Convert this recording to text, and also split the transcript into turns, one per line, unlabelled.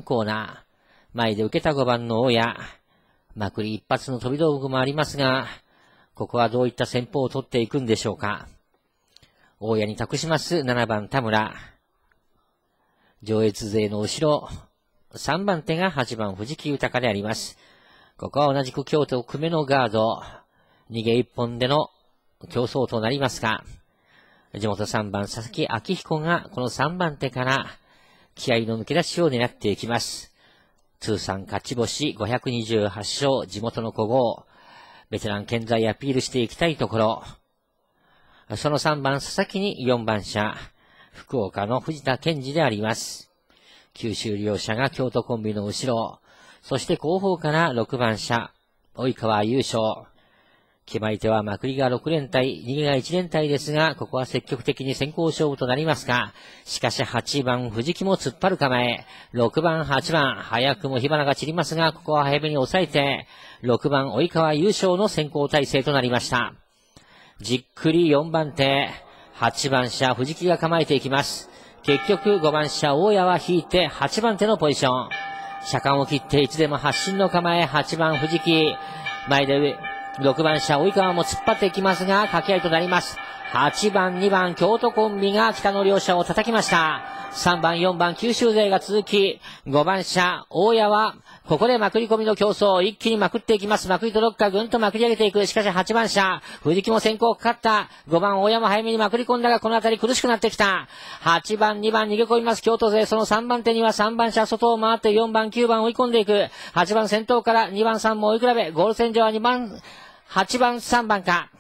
コーナー。前で受けた5番の大谷。まくり一発の飛び道具もありますが、ここはどういった戦法を取っていくんでしょうか。大谷に託します7番田村。上越勢の後ろ、3番手が8番藤木豊であります。ここは同じく京都久米のガード。逃げ一本での競争となりますが、地元3番佐々木明彦がこの3番手から気合の抜け出しを狙っていきます。通算勝ち星528勝、地元の古豪。ベテラン健在アピールしていきたいところ。その3番佐々木に4番車、福岡の藤田健二であります。九州両者が京都コンビの後ろ。そして後方から6番車、及川優勝。決まり手はまくりが6連隊、逃げが1連隊ですが、ここは積極的に先行勝負となりますが、しかし8番藤木も突っ張る構え、6番8番、早くも火花が散りますが、ここは早めに抑えて、6番及川優勝の先行体制となりました。じっくり4番手、8番車藤木が構えていきます。結局5番車大谷は引いて8番手のポジション。車間を切っていつでも発進の構え、8番藤木、前で上、6番車及川も突っ張っていきますが、掛け合いとなります。8番、2番、京都コンビが北の両者を叩きました。3番、4番、九州勢が続き、5番車、大谷は、ここでまくり込みの競争、一気にまくっていきます。まくりとロッカーぐんとまくり上げていく。しかし8番車、藤木も先行かかった。5番、大谷も早めにまくり込んだが、この辺り苦しくなってきた。8番、2番逃げ込みます。京都勢、その3番手には3番車、外を回って4番、9番追い込んでいく。8番先頭から2番、3も追い比べ、ゴール線上は2番、8番、3番か。